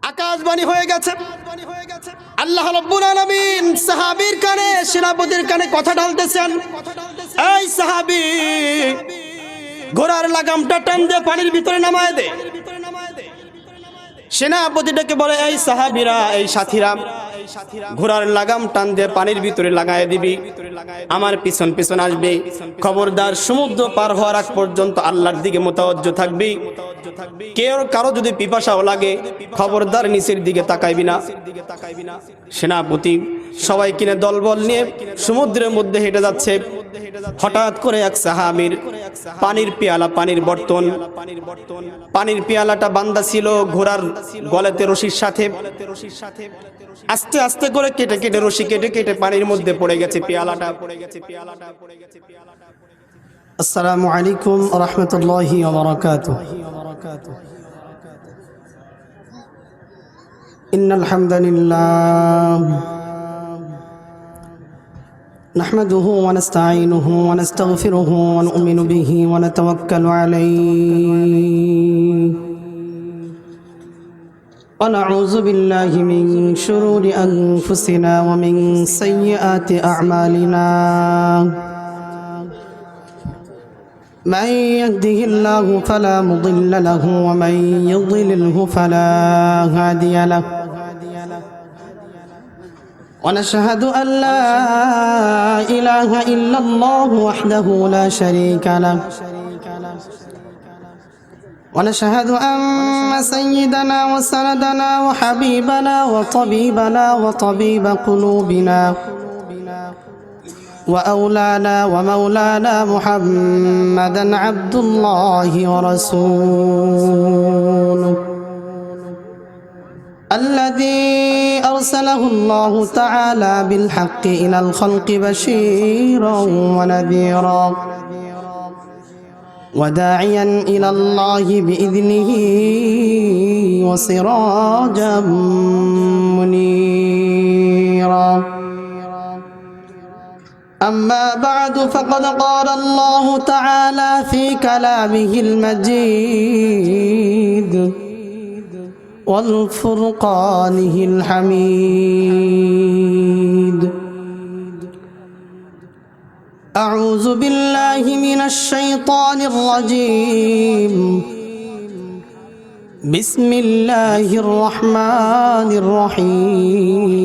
আকাশবাণী হয়ে গেছে। আল্লাহ রাব্বুল আলামিন সাহাবীর কানে, সেনাপতির কানে কথা ঢালতেছেন, এই সাহাবী ঘোড়ার লাগামটা টান দিয়ে পানির ভিতরে নামায় দে। সেনাপতিটাকে বলে, এই সাহাবীরা, এই সাথীরা, ঘোড়ার লাগাম টান দিয়ে পানির ভিতরে লাগায় দিবি, আমার পিছন পিছন আসবে, খবরদার সমুদ্র পার হওয়ার আগ পর্যন্ত আল্লাহর দিকে মুতাওয়াজ্জহ থাকবি। কারো যদি পিপাসাও লাগে খবরদার নিচের দিকে তাকাইবি না। সেনাপতি সবাই কিনে দলবল নিয়ে সমুদ্রের মধ্যে হেঁটে যাচ্ছে। হঠাৎ করে এক সাহাবীর পানির পেয়ালা, পানির বর্তন, পানির পেয়ালাটা বান্ধা ছিল ঘোড়ার গলাতে রশির সাথে। আস্তে আস্তে করে কেটে কেটে রশি কেটে কেটে পানির মধ্যে পড়ে গেছে পেয়ালাটা। আসসালামু আলাইকুম ওয়া রাহমাতুল্লাহি ওয়া বারাকাতুহু। ইন্নাল হামদালিল্লাহ নাহমাদুহু ওয়া নাস্তাঈনুহু ওয়া নাস্তাগফিরুহু ওয়া নু'মিনু বিহি ওয়া নাতাওয়াক্কালু আলাইহি ওয়া নাউযু বিল্লাহি মিন শুরুরি আনফুসিনা ওয়া মিন সাইয়্যাতি আ'মালিনা। من يهده الله فلا مضل له ومن يضلله فلا هادي له ونشهد أن لا إله إلا الله وحده لا شريك له ونشهد أن سيدنا وسندنا وحبيبنا وطبيبنا وطبيب قلوبنا وأولانا ومولانا محمدا عبد الله ورسوله الذي أرسله الله تعالى بالحق إلى الخلق بشيرا ونذيرا وداعيا إلى الله بإذنه وسراجا منيرا. أما بعد فقد قال الله تعالى في كلامه المجيد والفرقانه الحميد. أعوذ بالله من الشيطان الرجيم. بسم الله الرحمن الرحيم.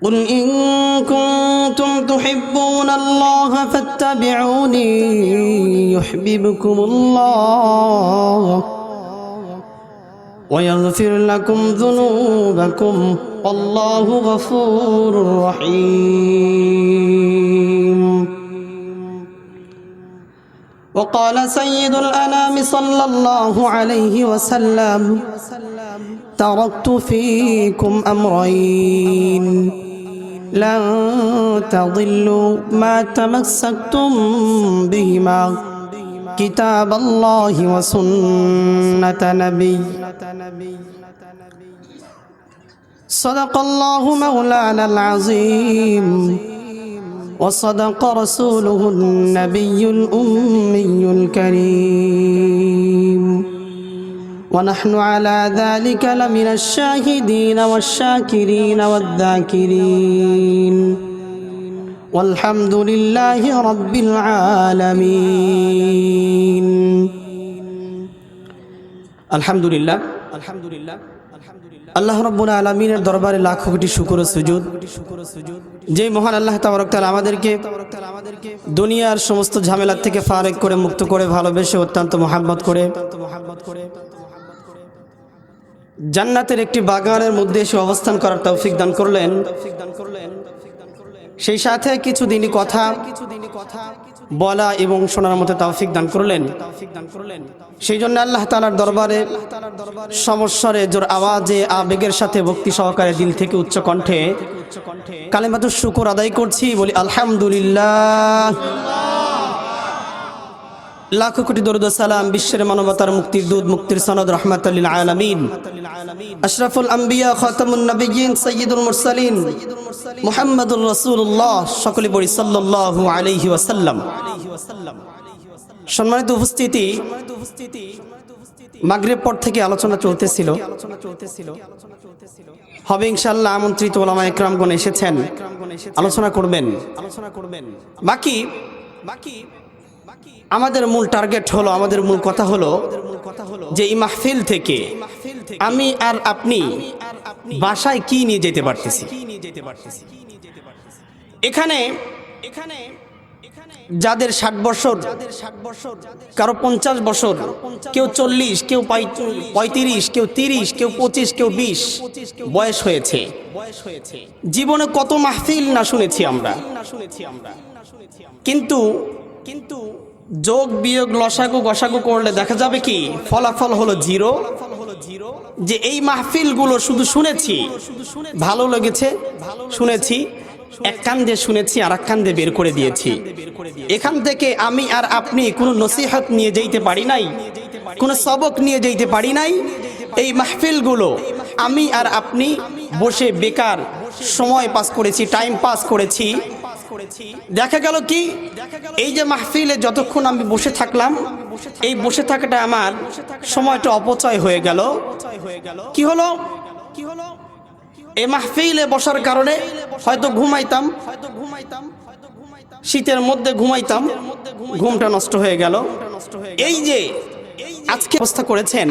قل إن كنتم تحبون الله فاتبعوني يحببكم الله ويغفر لكم ذنوبكم والله غفور رحيم. وقال سيد الأنام صلى الله عليه وسلم: تركت فيكم أمرين لن تضلوا ما تمسكتم بهما كتاب الله وسنة نبي. صدق الله مولانا العظيم وصدق رسوله النبي الأمي الكريم ونحن على ذلك لمن الشاهدين والشاكرين والذاكرين والحمد لله رب العالمين. الحمد لله আল্লাহ রাব্বুল আলামিনের দরবারে লাখো কোটি শুকর ও সুজুদ, যে মহান আল্লাহ তাবারক তাআলা আমাদেরকে দুনিয়ার সমস্ত ঝামেলা থেকে ফারেক করে, মুক্ত করে, ভালোবেসে, অত্যন্ত মহব্বত করে জান্নাতের একটি বাগানের মধ্যে এসে অবস্থান করার তৌফিক দান করলেন। সেই সাথে কিছু দিনই কথা বলা এবং শোনার মতো তৌফিক দান করলেন। সেই জন্য আল্লাহ তাআলার দরবারে সমস্বরে, জোর আওয়াজে, আবেগের সাথে, ভক্তি সহকারে, দিল থেকে উচ্চ কণ্ঠে কালিমাতুশ শুকর আদায় করছি। বলি আলহামদুলিল্লাহ। লাখো কোটি দরুদ ও সালাম বিশ্বের মানবতার মুক্তির দূত, মুক্তির সনদ, রাহমাতাল লিল আলামিন, আশরাফুল আম্বিয়া, খাতামুন নবিয়্যিন, সাইয়্যিদুল মুরসালিন মুহাম্মাদুর রাসূলুল্লাহ, সকলে পড়ি সাল্লাল্লাহু আলাইহি ওয়াসাল্লাম। সম্মানিত উপস্থিতি, মাগরিব পর থেকে আলোচনা চলতেছিল, হবে ইনশাআল্লাহ। আমন্ত্রিত ওলামা ইকরামগণ এসেছেন, আলোচনা করবেন। বাকি আমাদের মূল টার্গেট হলো, আমাদের মূল কথা হলো যে এই মাহফিল থেকে আমি আর আপনি বাসায় কি নিয়ে যেতে পারতেছি। এখানে যাদের 60 বছর, কারো 50 বছর, কেউ 40, কেউ 35, কেউ 30, কেউ 25, কেউ 20 বয়স হয়েছে, জীবনে কত মাহফিল না শুনেছি আমরা। কিন্তু যোগ বিয়োগ লসাগু গসাগু করলে দেখা যাবে কি ফলাফল হলো 0। যে এই মাহফিলগুলো শুধু শুনেছি, ভালো লেগেছে, শুনেছি, এক কান দিয়ে শুনেছি আর এক কান দিয়ে বের করে দিয়েছি। এখান থেকে আমি আর আপনি কোনো নসিহত নিয়ে যেতে পারি নাই, কোনো সবক নিয়ে যেতে পারি নাই। এই মাহফিলগুলো আমি আর আপনি বসে বেকার সময় পাস করেছি, টাইম পাস করেছি। দেখা গেল কি, এই যে মাহফিলে যতক্ষণ আমি বসে থাকলাম, এই বসে থাকাটা আমার সময়টা অপচয় হয়ে গেল। কি হলো? এই মাহফিলে বসার কারণে হয়তো ঘুমাইতাম, শীতের মধ্যে ঘুমাইতাম, ঘুমটা নষ্ট হয়ে গেল। এই যে আজকে অবস্থা করেছেন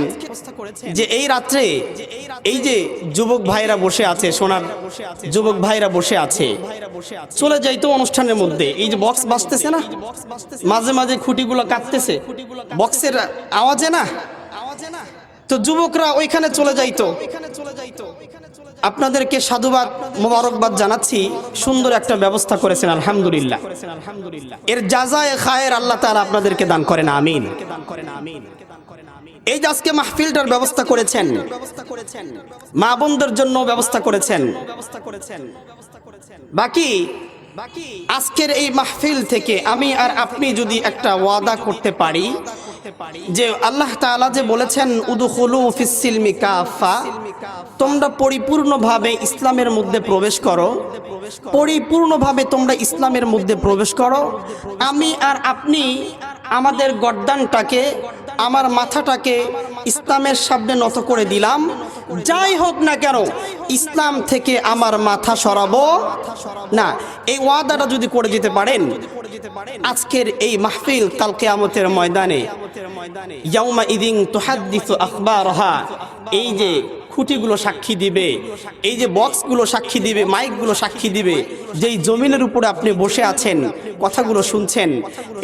যে এই রাত্রে এই যে যুবক ভাইরা বসে আছে, সোনার যুবক ভাইরা বসে আছে, চলে যাইতো অনুষ্ঠানের মধ্যে। এই যে বক্স বাজতেছে না, মাঝে মাঝে খুঁটিগুলো কাটতেছে, বক্সের আওয়াজে না, তো যুবকরা ওইখানে চলে যাইতো। আপনাদেরকে সাধুবাদ মোবারকবাদ জানাচ্ছি, সুন্দর একটা ব্যবস্থা করেছেন, আলহামদুলিল্লাহ। এর জাযায়ে খায়ের আল্লাহ তাআলা আপনাদেরকে দান করেন, আমিন। এই যে আজকে মাহফিলটার ব্যবস্থা করেছেন, মা বোনদের জন্য ব্যবস্থা করেছেন। বাকি আজকের এই মাহফিল থেকে আমি আর আপনি যদি একটা ওয়াদা করতে পারি যে আল্লাহ তাআলা যে বলেছেন উদখুলু ফিস সিলমি কাফা, তোমরা পরিপূর্ণভাবে ইসলামের মধ্যে প্রবেশ করো, পরিপূর্ণভাবে তোমরা ইসলামের মধ্যে প্রবেশ করো। আমি আর আপনি আমাদের গর্দানটাকে, আমার মাথাটাকে ইসলামের সামনে নত করে দিলাম। যাই হোক না কেন, ইসলাম থেকে আমার মাথা সরাবো না। এই ওয়াদাটা যদি করে দিতে পারেন, আজকের এই মাহফিল কাল কিয়ামতের ময়দানে ইয়াউমা ইদিন তুহাদ্দিসু আখবারহা, এই যে খুঁটিগুলো সাক্ষী দিবে, এই যে বক্সগুলো সাক্ষী দিবে, মাইকগুলো সাক্ষী দিবে, যেই জমিনের উপরে আপনি বসে আছেন, কথাগুলো শুনছেন,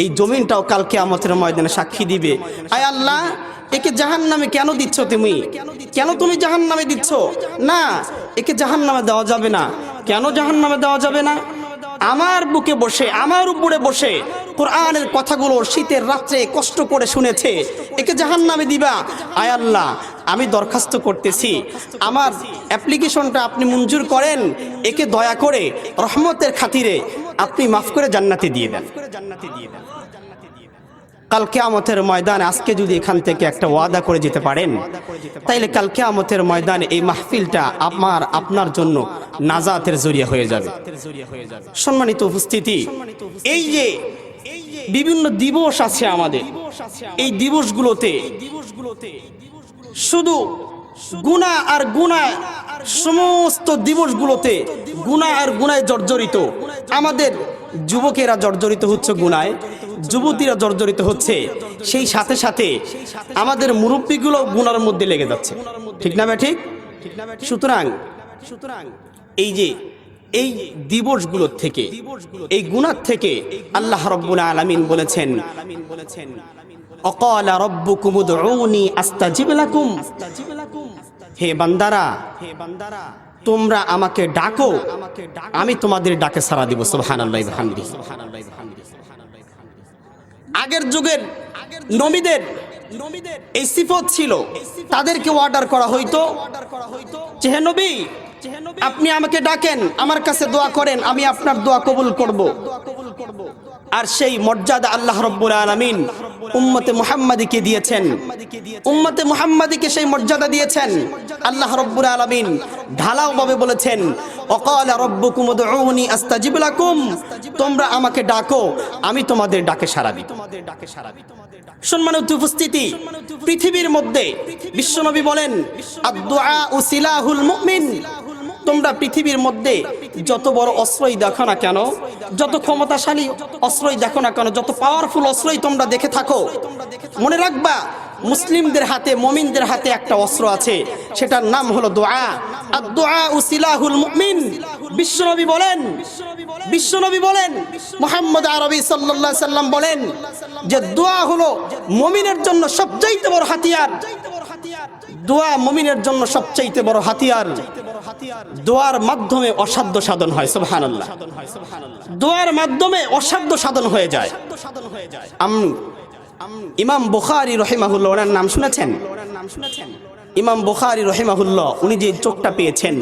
এই জমিনটাও কাল কিয়ামতের ময়দানে সাক্ষী দিবে। আয় আল্লাহ, একে জাহান্নামে কেন দিচ্ছ তুমি? কেন তুমি জাহান্নামে দিচ্ছ? না, একে জাহান্নামে দেওয়া যাবে না। কেন জাহান্নামে দেওয়া যাবে না? আমার বুকে বসে, আমার উপরে বসে কোরআনের কথাগুলো শীতের রাত্রে কষ্ট করে শুনেছে, একে জাহান্নামে দিবা? আয় আল্লাহ, আমি দরখাস্ত করতেছি, আমার অ্যাপ্লিকেশনটা আপনি মঞ্জুর করেন, একে দয়া করে রহমতের খাতিরে আপনি মাফ করে জান্নাতে দিয়ে দেন। কাল কিয়ামতের ময়দানে আজকে যদি এখান থেকে একটা ওয়াদা করে যেতে পারেন, তাইলে কাল কিয়ামতের ময়দানে এই মাহফিলটা আমার আপনার জন্য নাজাতের জরিয়া হয়ে যাবে। সম্মানিত উপস্থিতি, এই যে বিভিন্ন দিবস আছে আমাদের, এই দিবসগুলোতে শুধু গুনাহ আর গুনাহ, সমস্ত দিবসগুলোতে গুনাহ আর গুনায় জর্জরিত। আমাদের যুবকেরা জর্জরিত হচ্ছে গুনায়, যুবতীরা জর্জরিত হচ্ছে, সেই সাথে সাথে আমাদের মুরব্বীগুলো গুনার মধ্যে লেগে যাচ্ছে। ঠিক না ভাই? ঠিক। সুতরাং এই যে এই দিবসগুলোর থেকে, এই গুনাহ থেকে আল্লাহ রাব্বুল আলামিন বলেছেন, অকালা রাব্বুকুম উদউনি আস্তাজিব লাকুম, হে বান্দারা, তোমরা আমাকে ডাকো, আমি তোমাদের ডাকে সাড়া দিব। সুবহানাল্লাহি ওয়া বিহামদিহি। আগের যুগের নবীদের এই সিফত ছিল, তাদেরকে অর্ডার করা হইতো যে হে নবী, আপনি আমাকে ডাকেন, আমার কাছে দোয়া করেন, আমি আপনার দোয়া কবুল করব। আর সেই মর্যাদা আল্লাহ রাব্বুল আলামিন উম্মতে মুহাম্মাদীকে দিয়েছেন। উম্মতে মুহাম্মাদীকে সেই মর্যাদা দিয়েছেন। আল্লাহ রাব্বুল আলামিন ঢালাও ভাবে বলেছেন, ওয়াকালা রাব্বুকুম উদউনি আস্তাজিব লাকুম, তোমরা আমাকে ডাকো, আমি তোমাদের ডাকে সাড়া দিই। সম্মানিত উপস্থিতি, পৃথিবীর মধ্যে বিশ্বনবী বলেন, আদ-দুআউ সিলাহুল মুমিন, তোমরা পৃথিবীর মধ্যে যত বড় অস্ত্রই দেখো না কেন, যত ক্ষমতাশালী অস্ত্রই দেখো না কেন, যত পাওয়ারফুল অস্ত্রই তোমরা দেখে থাকো, মনে রাখবা মুসলিমদের হাতে, মুমিনদের হাতে একটা অস্ত্র আছে, সেটার নাম হলো দোয়া। আদ-দুআউ সিলাহুল মুমিন। বিশ্বনবী বলেন মুহাম্মদ আরবি সাল্লাল্লাহু আলাইহি সাল্লাম বলেন যে দোয়া হলো মুমিনের জন্য সবচেয়ে বড় হাতিয়ার। দোয়া মুমিনের জন্য সবচেয়ে বড় হাতিয়ার। দোয়ার মাধ্যমে অসাধ্য সাধন হয়। সুবহানাল্লাহ। দোয়ার মাধ্যমে অসাধ্য সাধন হয়ে যায়। ইমাম বুখারী রাহিমাহুল্লাহ, ওনার নাম শুনেছেন? ইমাম বুখারী রাহিমাহুল্লাহ উনি যে চোখটা পেয়েছেন,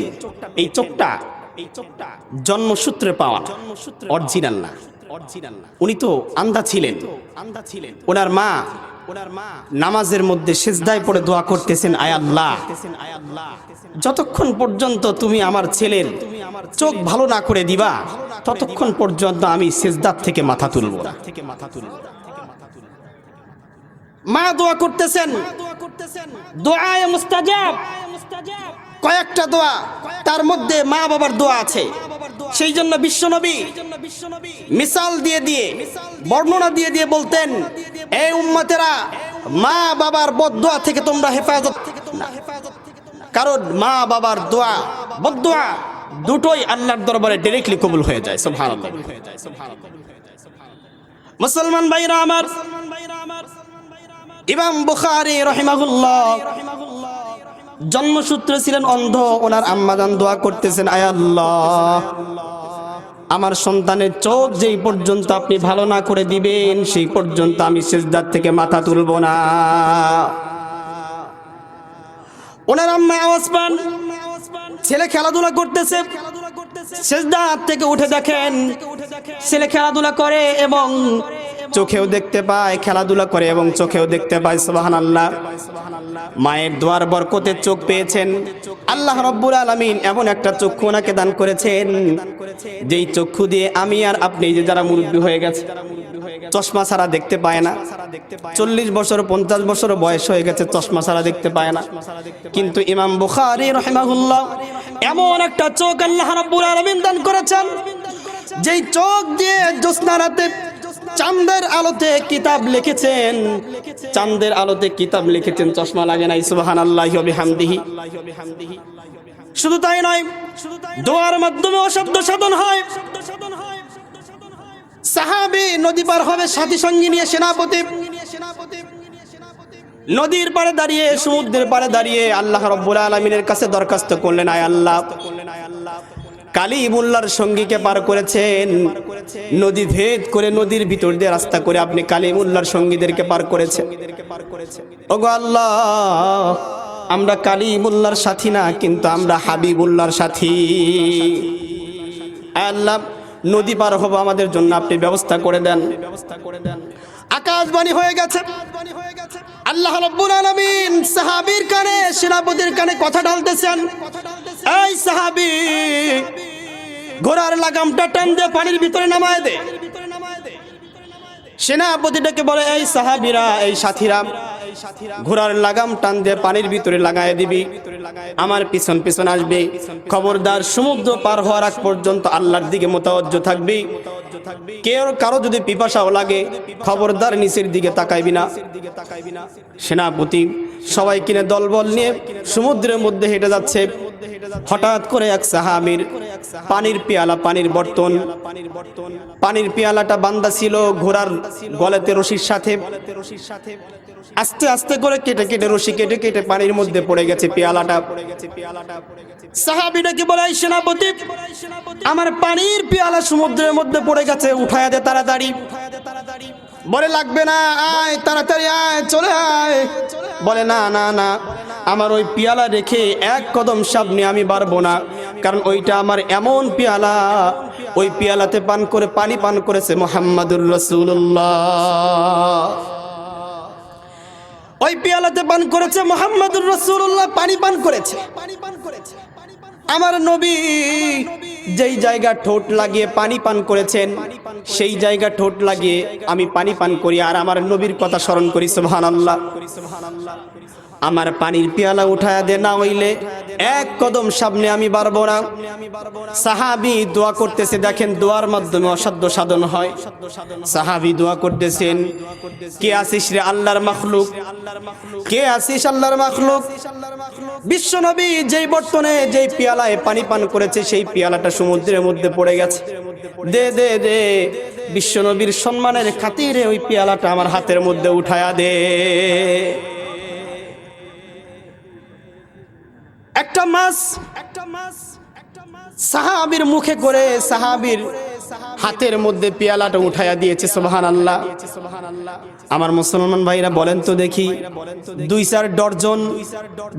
এই চোখটা জন্মসূত্রে পাওয়া, অরিজিনাল না। উনি তো আন্ধা ছিলেন। ওনার মা নামাজের মধ্যে সিজদায় পড়ে দোয়া করতেছেন, আয় আল্লাহ, যতক্ষণ পর্যন্ত তুমি আমার ছেলের চোখ ভালো না করে দিবা, ততক্ষণ পর্যন্ত আমি সিজদার থেকে মাথা তুলব না। মা দোয়া করতেছেন, দোয়ায়ে মুস্তাজাব, কয়েকটা দোয়া, তার মধ্যে মা বাবার দোয়া আছে। সেই জন্য বিশ্বনবী মিসাল দিয়ে বর্ণনা দিয়ে বলতেন, এই উম্মতেরা, মা বাবার বদদোয়া থেকে তোমরা হেফাজত না, কারণ মা বাবার দোয়া বদদোয়া দুটোই আল্লাহর দরবারে ডাইরেক্টলি কবুল হয়ে যায়। সুবহানাল্লাহ। মুসলমান ভাইরা আমার, ইমাম বুখারী রাহিমাহুল্লাহ জন্মসূত্রে ছিলেন অন্ধ। ওনার আম্মাজান দোয়া করতেছেন, আয় আল্লাহ, আমার সন্তানের চোখ যেই পর্যন্ত আপনি ভালো না করে দিবেন, সেই পর্যন্ত আমি সিজদার থেকে মাথা তুলব না। ওনার আম্মা আওয়াজ পান, ছেলে খেলাধুলা করতেছে, সিজদার থেকে উঠে দেখেন ছেলে খেলাধুলা করে এবং চোখেও দেখতে পায়, খেলাধুলা করে এবং চোখেও দেখতে পায়। সুবহানাল্লাহ। মায়ের দোয়ার বরকতে চোখ পেয়েছেন। আল্লাহ রাব্বুল আলামিন এমন একটা চক্ষু ওনাকে দান করেছেন, যেই চক্ষু দিয়ে আমি আর আপনি যে যারা মুরব্বী হয়ে গেছে, চশমা ছাড়া দেখতে পায় না, 40 বছর 50 বছর বয়স হয়ে গেছে, চশমা ছাড়া দেখতে পায় না। কিন্তু ইমাম বুখারী রাহিমাহুল্লাহ এমন একটা চোখ আল্লাহ রাব্বুল আলামিন দান করেছেন, যেই চোখ দিয়ে জ্যোৎস্না রাতে চাঁদের আলোতে কিতাব লিখেছেন, চাঁদের আলোতে কিতাব লিখেছেন, চশমা লাগে নাই। সুবহানাল্লাহি ওয়া বিহামদিহি। শুধু তাই নয়, দোয়ার মাধ্যমে অসাধ্য সাধন হয়। সাহাবী নদী পার হবে সাথী সঙ্গী নিয়ে, সেনাপতি নদীর পাড়ে দাঁড়িয়ে, সমুদ্রের পাড়ে দাঁড়িয়ে আল্লাহ রাব্বুল আলামিনের কাছে দরখাস্ত করলেন, আয় আল্লাহ, কালিমুল্লাহর সঙ্গীকে পার করেছেন, নদী ভেদ করে নদীর ভিতর দিয়ে রাস্তা করে আপনি কালিমুল্লাহর সঙ্গীদেরকে পার করেছেন। ওগো আল্লাহ, আমরা কালিমুল্লাহর সাথী না, কিন্তু আমরা হাবিবুল্লাহর সাথী। আল্লাহ, নদী পার হবো, আমাদের জন্য আপনি ব্যবস্থা করে দেন। আকাশবাণী হয়ে গেছে। আল্লাহ রাব্বুল আলামিন সাহাবীর কানে, সেনাপতির কানে কথা ঢালতেছেন, এই সাহাবী, ঘোড়ার লাগামটা টান দিয়ে পানির ভিতরে নামায় দে। সেনাপতিটাকে বলে, এই সাহাবীরা, এই সাথীরা, ঘোড়ার লাগাম টান দিয়ে পানির ভিতরে লাগায় দিবি, আমার পিছন পিছন আসবে, খবরদার সমুদ্র পার হওয়ার আগ পর্যন্ত আল্লাহর দিকে মুতাওয়াজ্জো থাকবি। কারো যদি পিপাসাও লাগে, খবরদার নিচের দিকে তাকাইবি না। সেনাপতি সবাই কিনে দলবল নিয়ে সমুদ্রের মধ্যে হেঁটে যাচ্ছে। হঠাৎ করে এক সাহাবীর পানির পেয়ালা, পানির বর্তন, পানির পেয়ালাটা বান্ধা ছিল ঘোড়ার গলাতে রশির সাথে। আস্তে আস্তে করে কেটে কেটে রশি কেটে কেটে পানির মধ্যে পড়ে গেছে পেয়ালাটা। সাহাবীটা কি বলে, সেনাপতি, আমার পানির পেয়ালা সমুদ্রের মধ্যে পড়ে গেছে, উঠায়া দে তাড়াতাড়ি। বলে, লাগবে না, আয় তাড়াতাড়ি আয়, চলে আয়। বলে, না না না, আমার ওই পেয়ালা রেখে এক কদম সামনে আমি বাড়বো না, কারণ ওইটা আমার এমন পেয়ালা, ওই পেয়ালাতে পানি পান করেছে মুহাম্মাদুর রাসূলুল্লাহ। ওই পেয়ালাতে পান করেছে মুহাম্মাদুর রাসূলুল্লাহ, পানি পান করেছে। আমার নবী যেই জায়গা ঠোঁট লাগিয়ে পানি পান করেছেন, সেই জায়গা ঠোঁট লাগিয়ে আমি পানি পান করি আর আমার নবীর কথা স্মরণ করি। সুবহানাল্লাহ। আমার পানির পেয়ালা উঠায়া দে, না হইলে এক কদম সামনে আমি বাড়বো না। সাহাবী দোয়া করতেছে, দেখেন দোয়ার মাধ্যমে অসাধ্য সাধন হয়। সাহাবী দোয়া করতেছেন, কে আসিস রে আল্লাহর মাখলুক, কে আসিস আল্লাহর মাখলুক। বিশ্ব নবী যেই বর্তনে যেই পেয়ালায় পানি পান করেছে, সেই পেয়ালাটা সমুদ্রের মধ্যে পড়ে গেছে। দে দে দে, বিশ্ব নবীর সম্মানের খাতিরে ওই পেয়ালাটা আমার হাতের মধ্যে উঠায়া দে। একটা মাছ সাহাবীর মুখে করে সাহাবীর হাতের মধ্যে পেয়ালাটা উঠায়া দিয়েছে। সুবহানাল্লাহ। আমার মুসলমান ভাইরা বলেন তো দেখি, 2-4 ডজন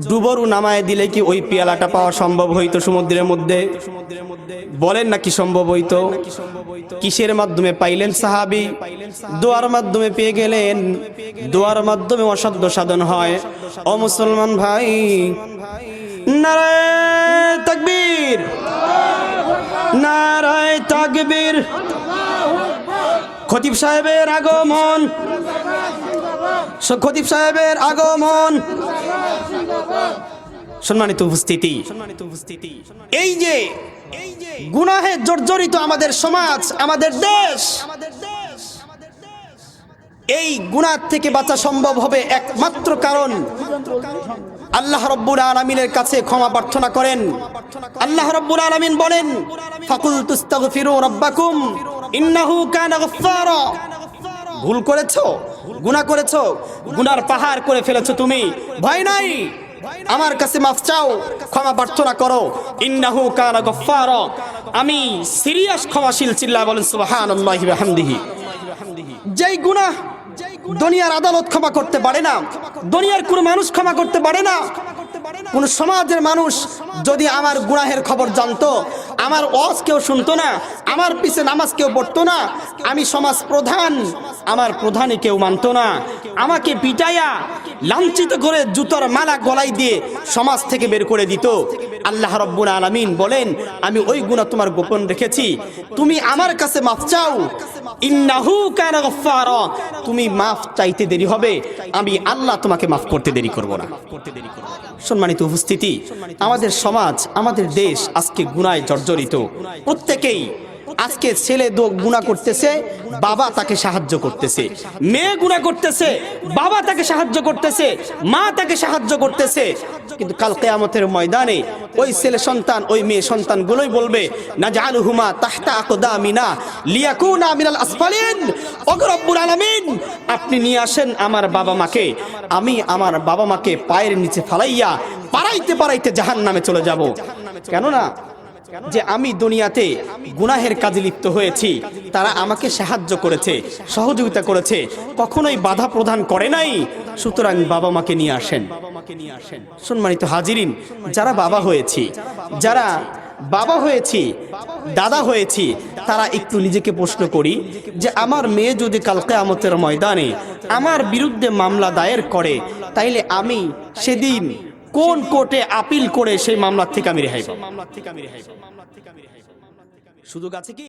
ডুবরু নামায় দিলে কি ওই পেয়ালাটা পাওয়া সম্ভব হইতো সমুদ্রের মধ্যে? বলেন না কি সম্ভব হইতো? কিসের মাধ্যমে পাইলেন সাহাবী? দোয়ার মাধ্যমে পেয়ে গেলেন। দোয়ার মাধ্যমে অসাধ্য সাধন হয়। ও মুসলমান ভাই, নারায়ে তাকবীর, নারায়ে তাকবীর। খতিব সাহেবের আগমন, খতিব সাহেবের আগমন। সম্মানিত উপস্থিতি, এই যে গুনাহে জর্জরিত আমাদের সমাজ, আমাদের দেশ, এই গুনাহ থেকে বাঁচা সম্ভব হবে একমাত্র কারণ আল্লাহ রাব্বুল আলামিনের কাছে ক্ষমা প্রার্থনা করেন। আল্লাহ রাব্বুল আলামিন বলেন, ফাকুল তুস্তাগফিরু রাব্বাকুম ইন্নাহু কানা গফফারা। ভুল করেছো, গুনাহ করেছো, গুনার পাহাড় করে ফেলেছো তুমি, ভয় নাই, আমার কাছে মাফ চাও, ক্ষমা প্রার্থনা করো। ইন্নাহু কানা গফফারা, আমি সিরিয়াস ক্ষমাশীল। চিল্লায় বলেন সুবহানাল্লাহি ওয়া বিহামদিহি। যেই গুনাহ দুনিয়ার আদালত ক্ষমা করতে পারে না, দুনিয়ার কোনো মানুষ ক্ষমা করতে পারে না। কোন সমাজের মানুষ যদি আমার গুনাহের খবর জানতো, আমার ওয়াজ কেউ শুনতো না, আমার পিছে নামাজ কেউ পড়তো না, আমি সমাজ প্রধান, আমার প্রধানই কেউ মানতো না, আমাকে পিটাইয়া লাঞ্ছিত করে জুতোর মালা গলায় দিয়ে সমাজ থেকে বের করে দিত। আল্লাহ রাব্বুল আলামিন বলেন, আমি ওই গুনাহ তোমার গোপন রেখেছি, তুমি আমার কাছে মাফ চাও। ইন্নাহু কানা গফফারা, তুমি মাফ চাইতে দেরি হবে, আমি আল্লাহ তোমাকে মাফ করতে দেরি করব না। সম্মানিত উপস্থিতি, আমাদের সমাজ, আমাদের দেশ আজকে গুনায় জর্জরিত। প্রত্যেকেই আজকে ছেলে গুনাহ করতেছে, বাবা তাকে সাহায্য করতেছে, মেয়ে গুনাহ করতেছে, বাবা তাকে সাহায্য করতেছে, মা তাকে সাহায্য করতেছে। কিন্তু কাল কিয়ামতের ময়দানে ওই ছেলে সন্তান, ওই মেয়ে সন্তানগুলোই বলবে, নাজআলুহুমা তাহতা আকদামিনা লিয়াকুনা মিনাল আসফালিন। ও রব্বুল আলামিন, আপনি নিয়ে আসেন আমার বাবা মাকে, আমি আমার বাবা মাকে পায়ের নিচে ফালাইয়া পারাইতে পারাইতে জাহান্নামে চলে যাব। কেননা যে আমি দুনিয়াতে গুনাহের কাজে লিপ্ত হয়েছি, তারা আমাকে সাহায্য করেছে, সহযোগিতা করেছে, কখনোই বাধা প্রদান করে নাই। সুতরাং বাবা মাকে নিয়ে আসেন। সম্মানিত হাজিরিন, যারা বাবা হয়েছি, যারা বাবা হয়েছি, দাদা হয়েছি, তারা একটু নিজেকে প্রশ্ন করি যে আমার মেয়ে যদি কাল কিয়ামতের ময়দানে আমার বিরুদ্ধে মামলা দায়ের করে, তাইলে আমি সেদিন কোন কোর্টে আপিল করে সেই মামলার থেকে আমি রেহাই পাবো? সুযোগ আছে কি?